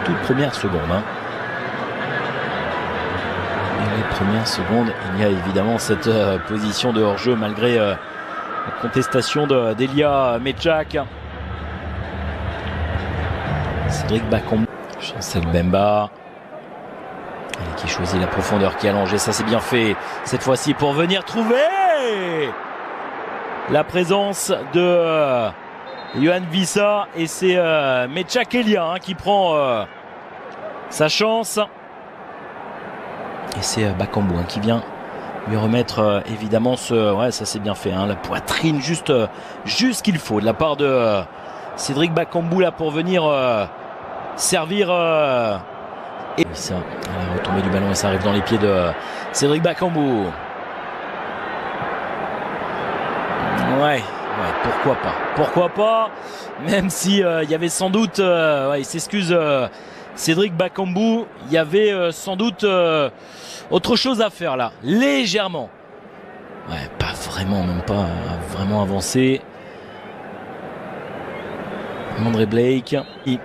toutes premières secondes. Et les premières secondes, il y a évidemment cette position de hors-jeu malgré la contestation d'Elia Mechak. Cédric Bakambu, Chancel Bemba. Qui choisit la profondeur, qui est allongée, ça c'est bien fait cette fois-ci pour venir trouver la présence de Yohan Wissa, et c'est Mechak Elia qui prend sa chance, et c'est Bakambu qui vient lui remettre évidemment ouais, ça c'est bien fait, la poitrine juste qu'il faut de la part de Cédric Bakambu là pour venir servir et ça, la retombée du ballon, et ça arrive dans les pieds de Cédric Bakambu. Ouais, pourquoi pas, même si il y avait sans doute, il s'excuse Cédric Bakambu, il y avait sans doute autre chose à faire là, légèrement. Ouais, pas vraiment, même pas vraiment avancé. André Blake, et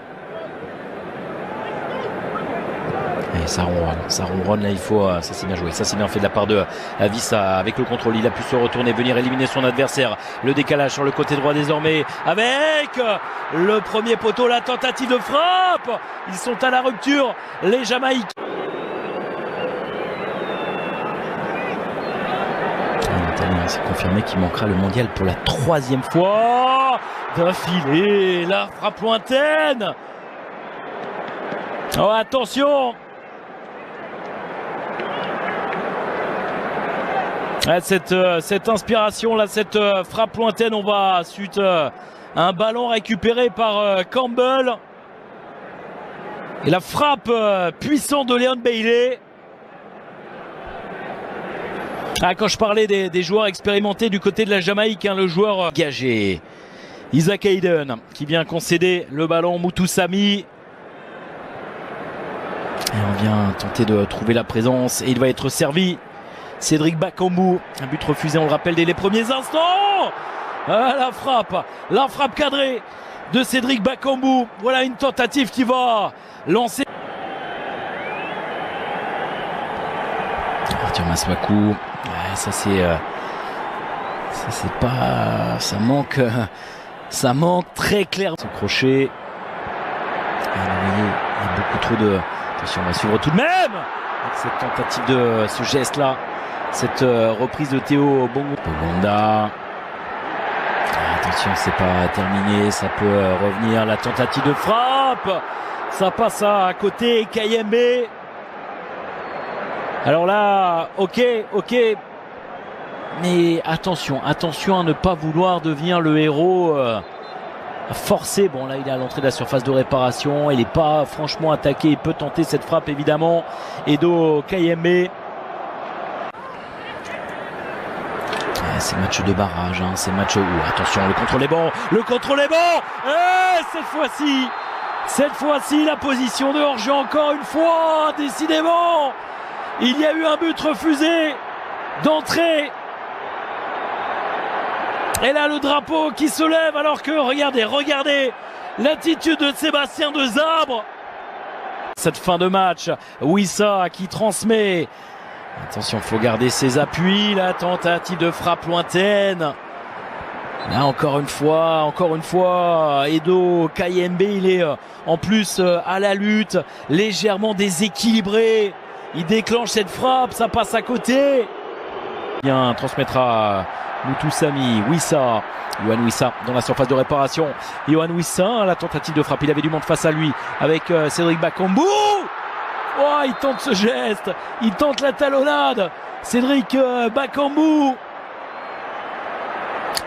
ça ronronne là, il faut, ça c'est bien joué, ça c'est bien fait de la part de Wissa avec le contrôle, il a pu se retourner, venir éliminer son adversaire, le décalage sur le côté droit désormais avec le premier poteau, la tentative de frappe, ils sont à la rupture les Jamaïcains. L'Italien s'est confirmé qu'il manquera le mondial pour la 3e fois d'affilée, la frappe lointaine. Oh, attention! Cette inspiration là, cette frappe lointaine, on va suite un ballon récupéré par Campbell, et la frappe puissante de Leon Bailey. Quand je parlais des joueurs expérimentés du côté de la Jamaïque, le joueur engagé Isaac Hayden qui vient concéder le ballon, Mutusami. Et on vient tenter de trouver la présence, et il va être servi. Cédric Bakambu, un but refusé, on le rappelle, dès les premiers instants. La frappe cadrée de Cédric Bakambu. Voilà une tentative qui va lancer. Arthur Maswaku, ouais, ça c'est pas, ça manque très clair. Ce crochet, il y a beaucoup trop de. Attention, on va suivre tout de même avec cette tentative de ce geste là, cette reprise de Théo Bongonda. Attention, c'est pas terminé, ça peut revenir, la tentative de frappe, ça passe à côté, Kayembe. Alors là, ok, mais attention à ne pas vouloir devenir le héros forcé. Bon là, il est à l'entrée de la surface de réparation, il n'est pas franchement attaqué, il peut tenter cette frappe évidemment. Edo Kayembe. Ces matchs de barrage, ces matchs où, attention, le contrôle est bon, et cette fois-ci la position de hors-jeu encore une fois, décidément il y a eu un but refusé d'entrée. Et là, le drapeau qui se lève, alors que, regardez l'attitude de Sébastien Desabre. Cette fin de match, Wissa qui transmet. Attention, il faut garder ses appuis. La tentative de frappe lointaine. Là, encore une fois, Edo Kayembe, il est en plus à la lutte, légèrement déséquilibré. Il déclenche cette frappe, ça passe à côté. Bien, transmettra Mutusami, Wissa, Yohan Wissa dans la surface de réparation. Yohan Wissa, la tentative de frappe, il avait du monde face à lui avec Cédric Bakambu. Oh, il tente ce geste, il tente la talonnade, Cédric Bakambu.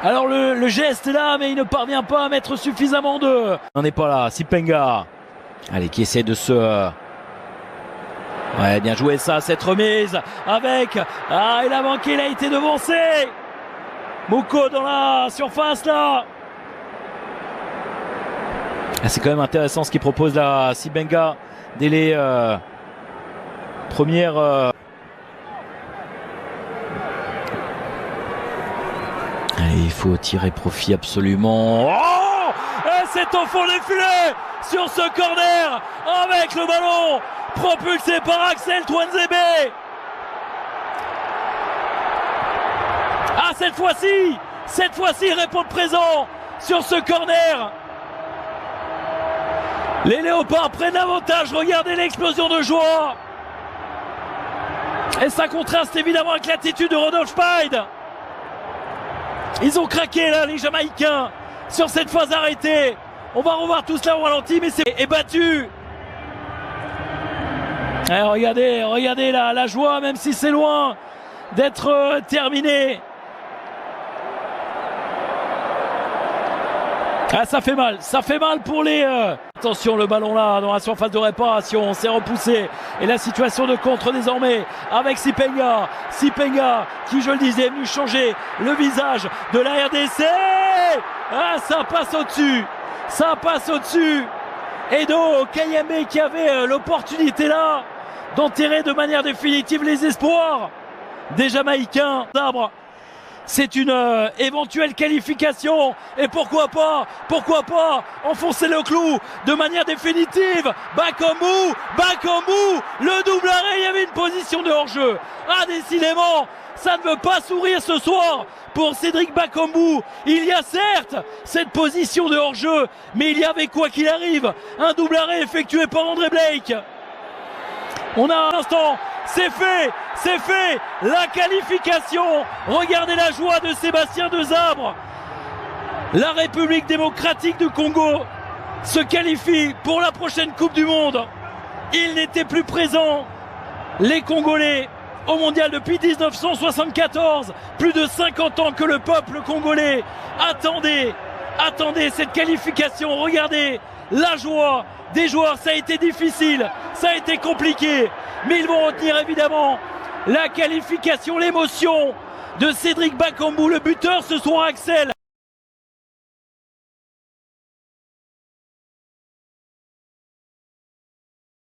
Alors le geste est là, mais il ne parvient pas à mettre suffisamment de... On n'est pas là, Sipenga. Allez, qui essaie de se... Ouais, bien joué ça, cette remise avec... Ah, il a manqué, il a été devancé. Moko dans la surface là. Ah, c'est quand même intéressant ce qu'il propose là, Sipenga, dès les premières... Allez, il faut tirer profit absolument. Oh, et c'est au fond des filets. sur ce corner avec le ballon propulsé par Axel Tuanzebe. Ah, cette fois-ci, il répond présent sur ce corner. Les Léopards prennent l'avantage. Regardez l'explosion de joie. Et ça contraste évidemment avec l'attitude de Rodolphe Pide. Ils ont craqué là, les Jamaïcains, sur cette phase arrêtée. On va revoir tout cela au ralenti, mais c'est battu. Et regardez la joie, même si c'est loin d'être terminé. Ah, ça fait mal pour les... Attention, le ballon là, dans la surface de réparation, c'est repoussé. Et la situation de contre désormais avec Sipenga. Sipenga, qui, je le disais, est venu changer le visage de la RDC. Ah, ça passe au-dessus. Edo Kayembe qui avait l'opportunité là d'enterrer de manière définitive les espoirs des Jamaïcains. C'est une éventuelle qualification et pourquoi pas enfoncer le clou de manière définitive. Bakambu, le double arrêt, il y avait une position de hors-jeu. Ah, décidément, ça ne veut pas sourire ce soir pour Cédric Bakambu. Il y a certes cette position de hors-jeu, mais il y avait quoi qu'il arrive un double arrêt effectué par André Blake. On a un instant, c'est fait, la qualification. Regardez la joie de Sébastien Desabre. La République démocratique du Congo se qualifie pour la prochaine Coupe du Monde. Il n'était plus présent, les Congolais, au mondial depuis 1974. Plus de 50 ans que le peuple congolais attendait cette qualification. Regardez la joie des joueurs, ça a été difficile, ça a été compliqué, mais ils vont retenir évidemment la qualification, l'émotion de Cédric Bakambu, le buteur ce soir, Axel.